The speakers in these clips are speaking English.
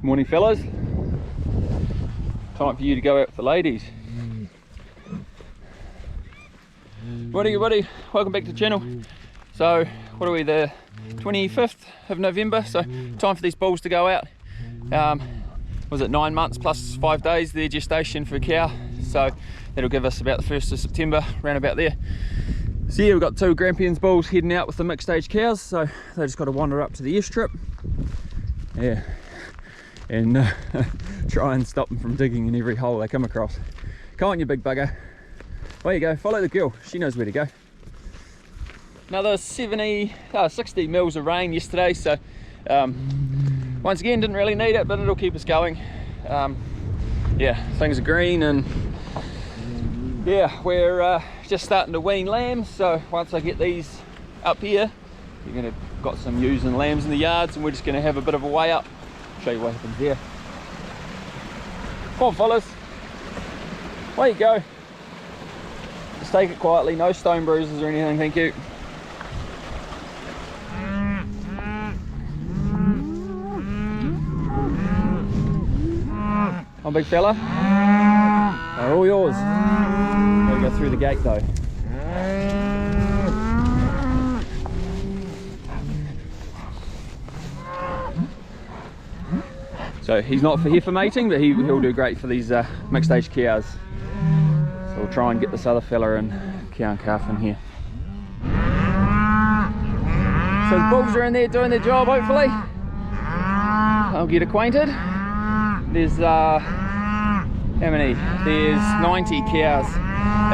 Morning fellas, time for you to go out with the ladies. What everybody, welcome back to the channel. So what are we, the 25th of November, so time for these bulls to go out. Was it 9 months plus 5 days their gestation for a cow, so that'll give us about the 1st of September, round about there. So yeah, we've got 2 Grampians bulls heading out with the mixed age cows, so they just got to wander up to the airstrip. Yeah, and try and stop them from digging in every hole they come across. Come on, you big bugger. There you go, follow the girl, she knows where to go. Another 60 mils of rain yesterday, so once again didn't really need it, but it'll keep us going. Yeah, things are green, and yeah, we're just starting to wean lambs, so once I get these up here, you're gonna got some ewes and lambs in the yards, and we're just gonna have a bit of a weigh up. Show you what happens here. Come on fellas, away you go. Just take it quietly, no stone bruises or anything, thank you. Oh, big fella, they're all yours. Gotta go through the gate though. So he's not here for mating, but he'll do great for these mixed age cows. So we'll try and get this other fella and cow and calf in here. So the bulls are in there doing their job, hopefully. I'll get acquainted. There's how many? There's 90 cows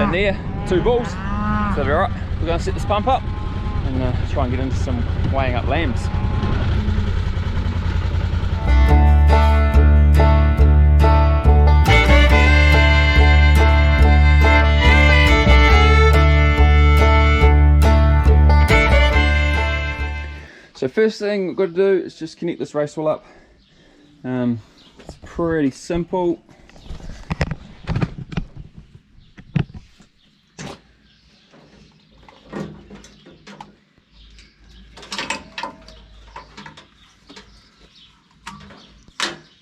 in there, 2 bulls. So they're alright. We're going to set this pump up and try and get into some weighing up lambs. So first thing we've got to do is just connect this Racewell up. It's pretty simple.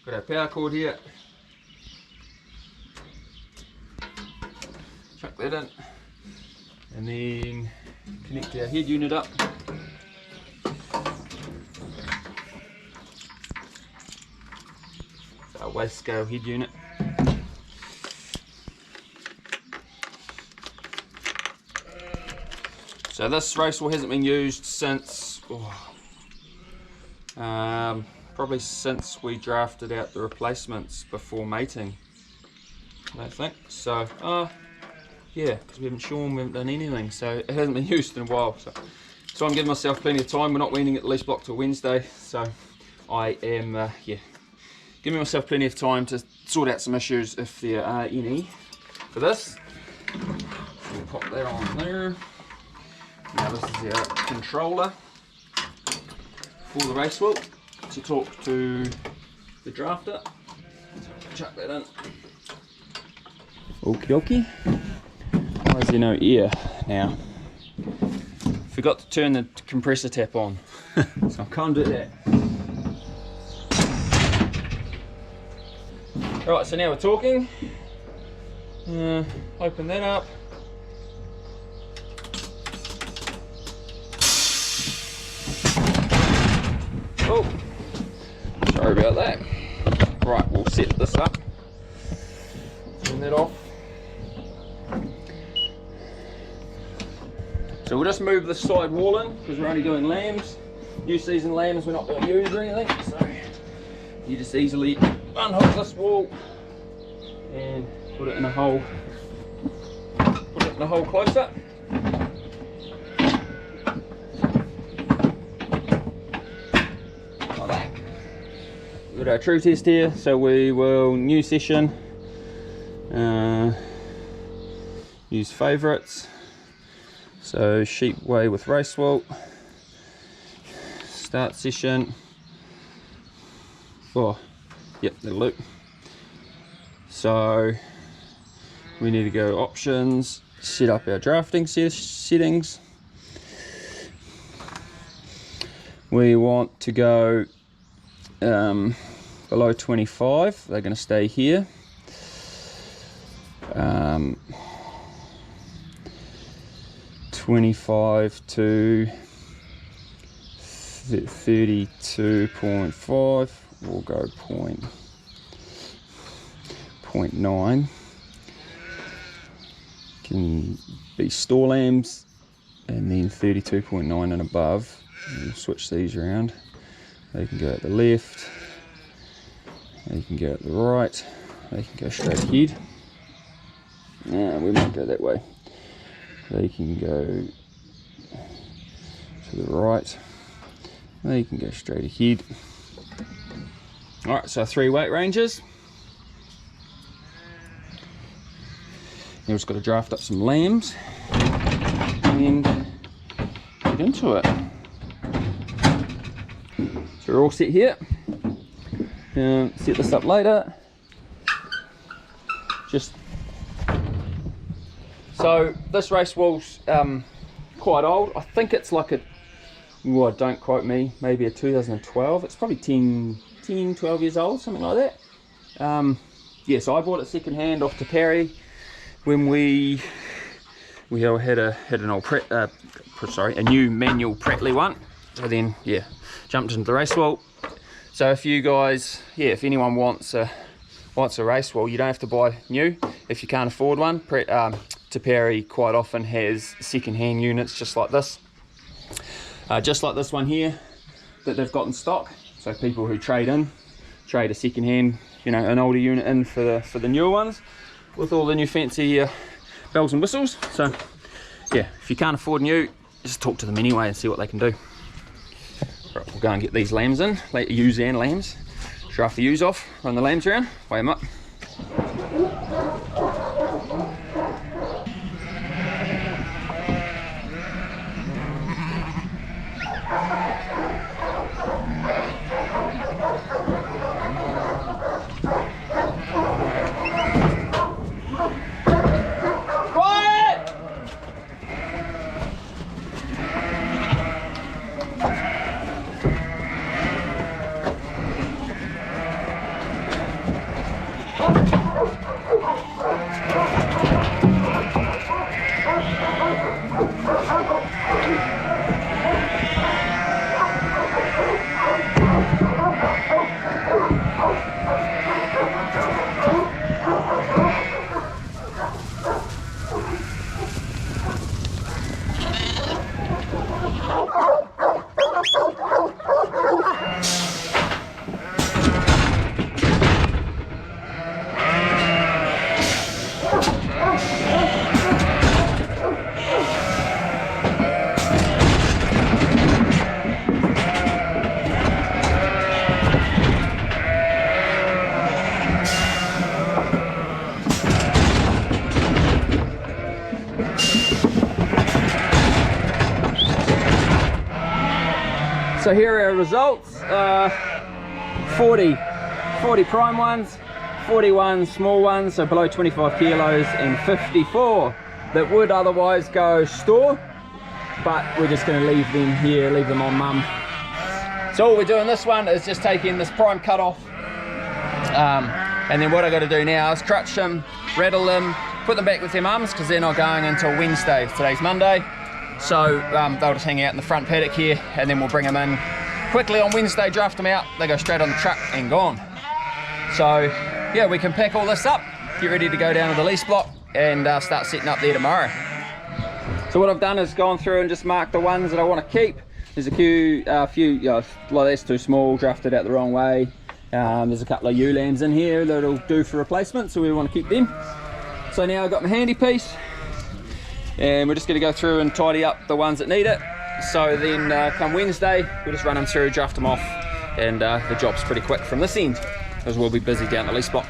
Got our power cord here. Chuck that in, and then connect our head unit up. Our waist scale head unit. So this Racewell hasn't been used since probably since we drafted out the replacements before mating, I think. So yeah, because we haven't shorn, we haven't done anything, so it hasn't been used in a while. So I'm giving myself plenty of time. We're not weaning at the lease block till Wednesday, so I am yeah, giving myself plenty of time to sort out some issues if there are any for this. So we'll pop that on there. Now this is our controller for the Racewell to talk to the drafter. Chuck that in. Okie dokie. Why is there no air now? Forgot to turn the compressor tap on, so I can't do that. Right, so now we're talking. Open that up. Oh, sorry about that. Right, we'll set this up. Turn that off. So we'll just move this side wall in because we're only doing lambs. New season lambs we're not going to use or anything. So you just easily unhook this wall and put it in a hole. Put it in a hole closer. Like that. We've got our true test here, so we will new session. Use favourites. So sheep weigh with Racewell. Start session. Oh, yep, that'll do. So we need to go options, set up our drafting settings. We want to go below 25, they're going to stay here. 25 to 32.5, we'll go 0.9. Can be store lambs, and then 32.9 and above. We'll switch these around. They can go at the left, they can go at the right, they can go straight ahead. No, we might go that way. They can go to the right, they can go straight ahead. Alright, so 3 weight ranges. Now we've just got to draft up some lambs and get into it. So we're all set here. Set this up later. So this Racewell's quite old. I think it's like a, well, don't quote me, maybe a 2012. It's probably 10, 12 years old, something like that. Yeah, so I bought it second hand off TePari when we had an old a new manual Pratley one. So then, yeah, jumped into the Racewell. So if you guys, yeah, if anyone wants a Racewell, you don't have to buy new if you can't afford one. TePari quite often has second-hand units just like this one here that they've got in stock. So people who trade a second-hand, you know, an older unit in for the newer ones with all the new fancy bells and whistles. So yeah, if you can't afford new, just talk to them anyway and see what they can do. Right, we'll go and get these lambs in, ewes and lambs. Draft the ewes off, run the lambs around, weigh them up. So here are our results, 40 prime ones, 41 small ones, so below 25 kilos, and 54 that would otherwise go store, but we're just going to leave them here, leave them on mum. So all we're doing this one is just taking this prime cut off, and then what I got to do now is crutch them, rattle them, put them back with their mums because they're not going until Wednesday. Today's Monday. So they'll just hang out in the front paddock here, and then we'll bring them in quickly on Wednesday, draft them out, they go straight on the truck and gone. So yeah, we can pack all this up, get ready to go down to the lease block and start setting up there tomorrow. So what I've done is gone through and just marked the ones that I want to keep. There's a few, you know, like that's too small, drafted out the wrong way. There's a couple of ewe lambs in here that'll do for replacement, so we want to keep them. So now I've got my handy piece, and we're just going to go through and tidy up the ones that need it. So then come Wednesday, we'll just run them through, draft them off, and the job's pretty quick from this end, as we'll be busy down the lease block.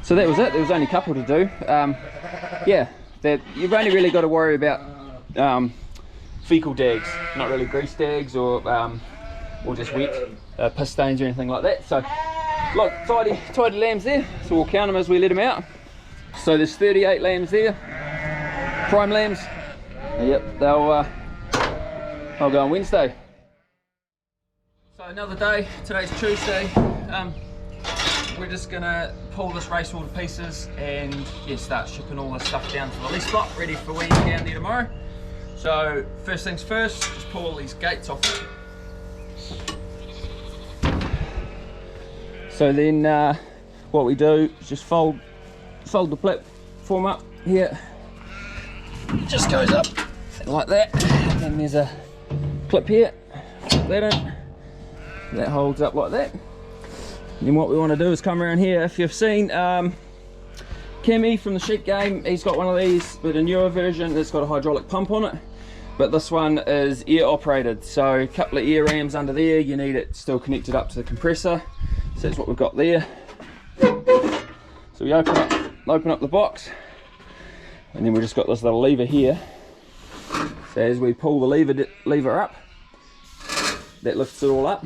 So that was it. There was only a couple to do. Yeah, you've only really got to worry about fecal dags, not really grease dags or just wet piss stains or anything like that. So Look, tidy lambs there, so we'll count them as we let them out. So there's 38 lambs there, prime lambs. Yep, they'll go on Wednesday. So another day, today's Tuesday. We're just gonna pull this Racewell to pieces and yeah, start shipping all this stuff down to the lease block, ready for weaning down there tomorrow. So first things first, just pull all these gates off. So then what we do is just fold the platform up here. It just goes up like that. And then there's a clip here, put that in. That holds up like that. And then what we want to do is come around here. If you've seen Cammy from the sheep game, he's got one of these, but a newer version that's got a hydraulic pump on it. But this one is air operated, so a couple of air rams under there. You need it still connected up to the compressor. So that's what we've got there. So we open up the box, and then we just got this little lever here. So as we pull the lever up, that lifts it all up.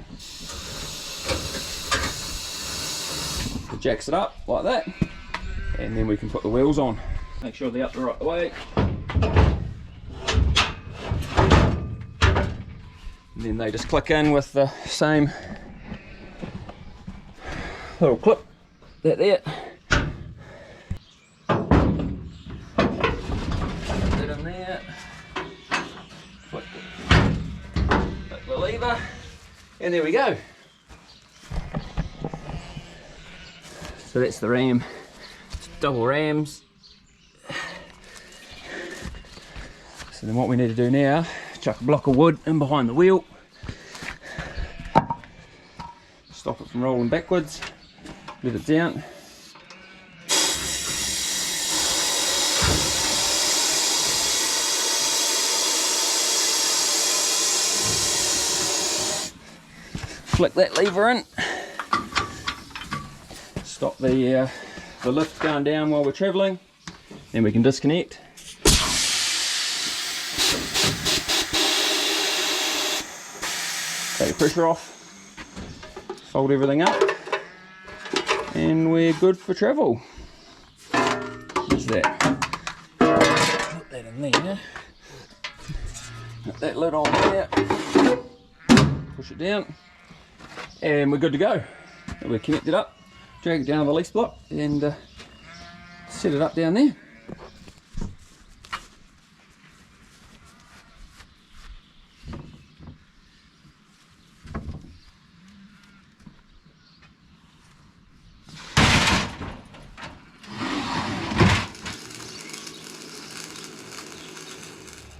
It jacks it up like that, and then we can put the wheels on. Make sure they're up the right way. And then they just click in with the same little clip that there. Put that in there. Flip the lever, and there we go. So that's the ram. It's double rams. So then what we need to do now, chuck a block of wood in behind the wheel. Stop it from rolling backwards. Let it down. Flick that lever in. Stop the lift going down while we're travelling. Then we can disconnect. Take the pressure off. Fold everything up. And we're good for travel. What's that? Put that in there. Put that lid on there. Push it down. And we're good to go. We're connected up. Drag it down the lease block and set it up down there.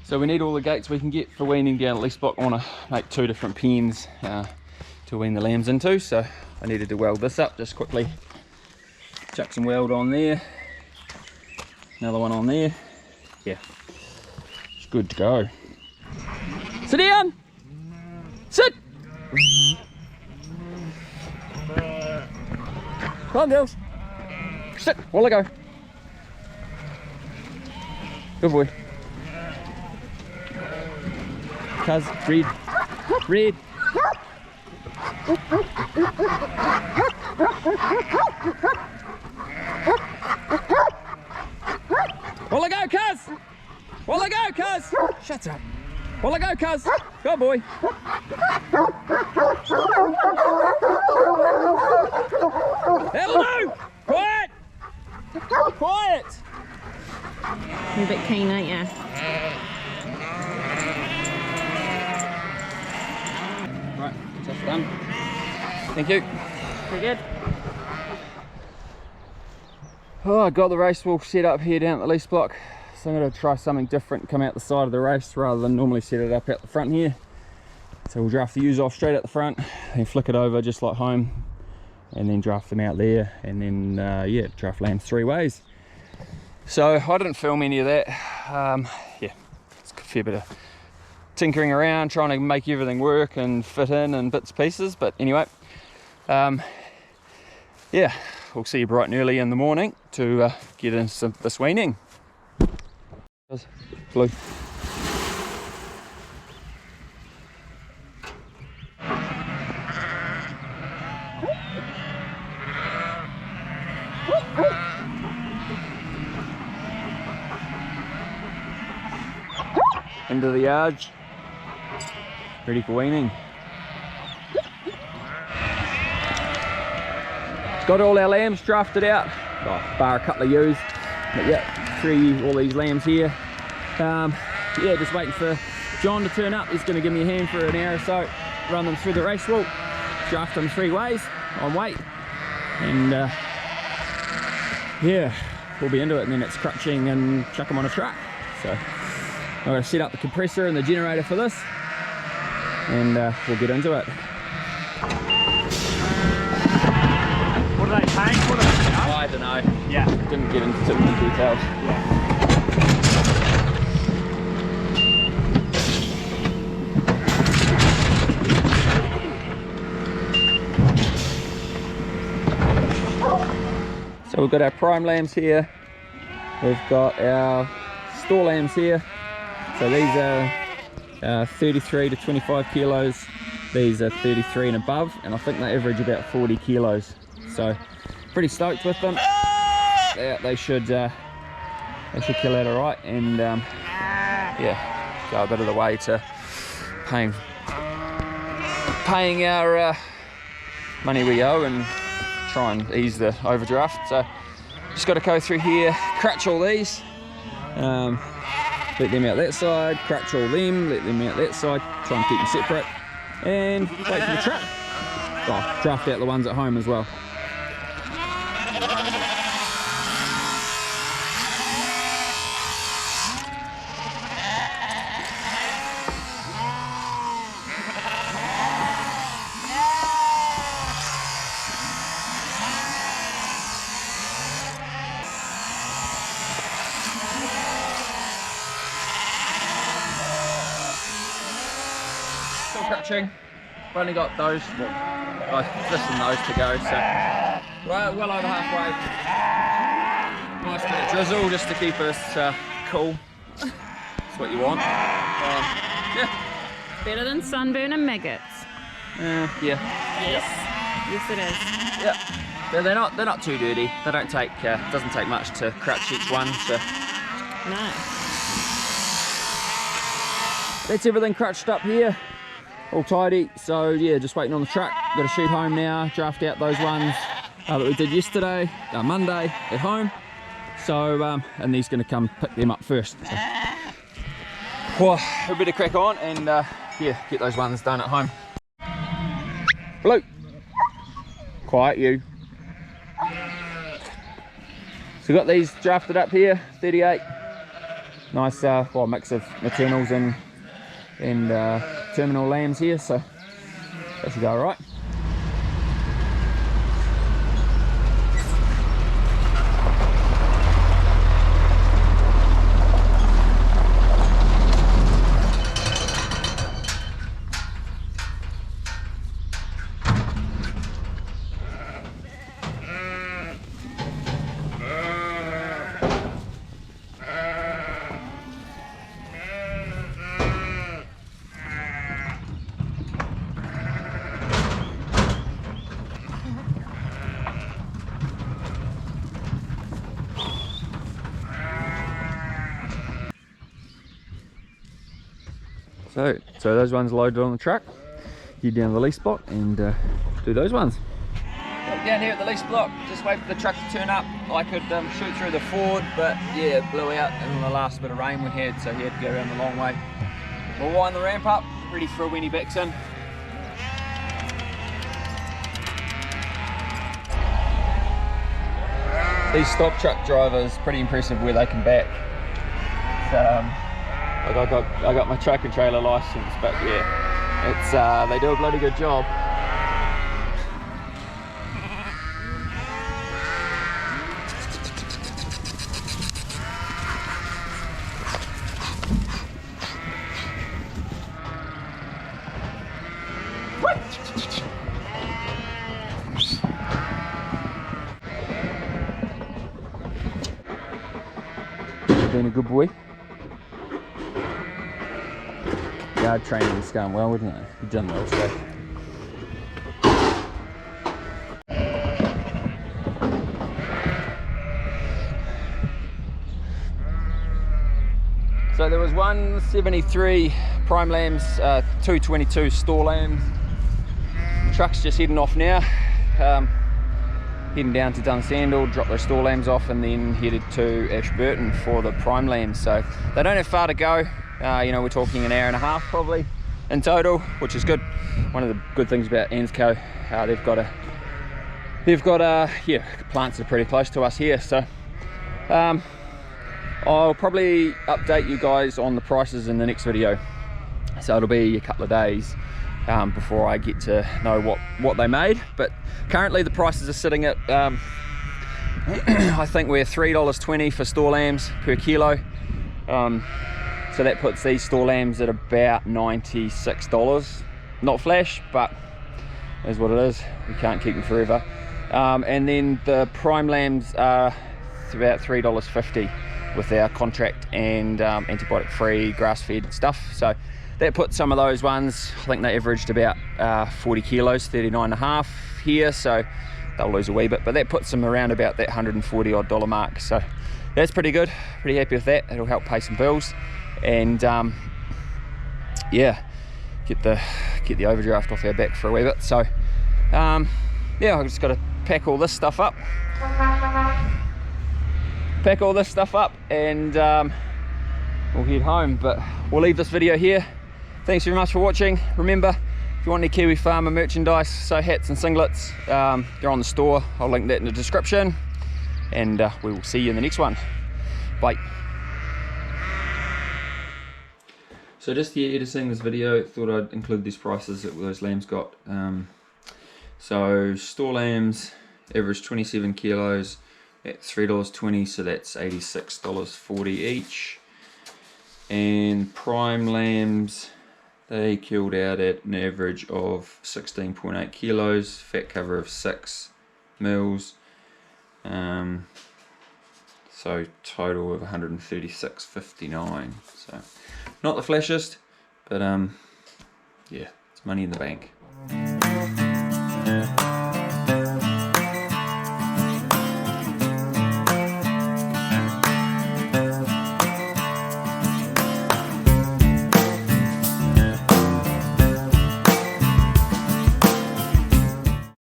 So we need all the gates we can get for weaning down the lease block. I want to make 2 different pens to wean the lambs into, so I needed to weld this up just quickly. Chuck some weld on there, another one on there. Yeah, it's good to go. Sit down! Sit! Come on, girls. Sit, while I go. Good boy. Cuz, read. Read. While I go, cuz! While I go, cuz! Shut up. While I go, cuz! Go, boy. That'll do! Quiet! Quiet! You're a bit keen, aren't you? Right, that's done. Thank you. Pretty good. Oh, I got the Racewell set up here down at the lease block. So I'm going to try something different, come out the side of the race rather than normally set it up out the front here. So we'll draft the ewes off straight at the front and flick it over just like home, and then draft them out there, and then yeah, draft lambs 3 ways. So I didn't film any of that. Yeah, it's a fair bit of tinkering around, trying to make everything work and fit in and bits and pieces, but anyway, yeah, we'll see you bright and early in the morning to get into this weaning. Blue. Into the yard, ready for weaning. Got all our lambs drafted out, bar a couple of ewes, but yeah, all these lambs here. Yeah, just waiting for John to turn up. He's going to give me a hand for an hour or so, run them through the Racewell, draft them 3 ways on weight, and yeah, we'll be into it, and then it's crutching and chuck them on a truck. So I'm going to set up the compressor and the generator for this, and we'll get into it. What are they paying for them? You know? I don't know. Yeah. Didn't get into too many details. Yeah. So we've got our prime lambs here. We've got our store lambs here. So these are 33 to 25 kilos. These are 33 and above, and I think they average about 40 kilos. So pretty stoked with them. Yeah, they should kill out all right, and yeah, go a bit of the way to paying our money we owe and try and ease the overdraft. So just got to go through here, crutch all these, let them out that side, crutch all them, let them out that side, try and keep them separate, and wait for the truck. Oh, draft out the ones at home as well. Still crutching. I've only got those, this and those to go, so well over halfway. Nice bit of drizzle just to keep us cool. That's what you want. Yeah. Better than sunburn and maggots. Yeah. Yes. Yes, it is. Yeah. They're not too dirty. They don't take doesn't take much to crutch each one. So No. that's everything crutched up here. All tidy. So yeah, just waiting on the truck. Got to shoot home now. Draft out those ones that we did yesterday, Monday at home. So and he's going to come pick them up first. So. Well, we better crack on and yeah, get those ones done at home. Blue. Quiet you. So we've got these drafted up here, 38. Nice well, mix of maternals and terminal lambs here, so that should go all right. So those ones loaded on the truck, head down to the lease block and do those ones. Down here at the lease block, just wait for the truck to turn up. I could shoot through the Ford, but yeah, it blew out in the last bit of rain we had, so he had to go around the long way. We'll wind the ramp up, ready for a weenie backs in. These stock truck drivers, pretty impressive where they can back. I got my truck and trailer license, but yeah, it's they do a bloody good job. Been a good boy. Yard training's going well, isn't it? You've done well today. So there was 173 prime lambs, 222 store lambs. Truck's just heading off now, heading down to Dunsandel, drop those store lambs off, and then headed to Ashburton for the prime lambs. So they don't have far to go. You know, we're talking an hour and a half probably in total, which is good. One of the good things about Ansco, they've got yeah, plants are pretty close to us here. So I'll probably update you guys on the prices in the next video. So it'll be a couple of days before I get to know what they made. But currently the prices are sitting at, I think we're $3.20 for store lambs per kilo. So that puts these store lambs at about $96. Not flash, but is what it is. We can't keep them forever. And then the prime lambs are about $3.50 with our contract and antibiotic free grass fed stuff. So that puts some of those ones, I think they averaged about 40 kilos, 39.5 here, so they'll lose a wee bit, but that puts them around about that $140 odd mark. So that's pretty good, pretty happy with that. It'll help pay some bills and yeah, get the overdraft off our back for a wee bit. So yeah, I've just got to pack all this stuff up and we'll head home, but we'll leave this video here. Thanks very much for watching. Remember, if you want any Kiwi Farmer merchandise, so hats and singlets, they're on the store. I'll link that in the description, and we will see you in the next one. Bye. So just here editing this video, thought I'd include these prices that those lambs got. So store lambs average 27 kilos at $3.20, so that's $86.40 each. And prime lambs, they killed out at an average of 16.8 kilos, fat cover of 6 mils, so total of 136.59. So not the flashiest, but yeah, it's money in the bank.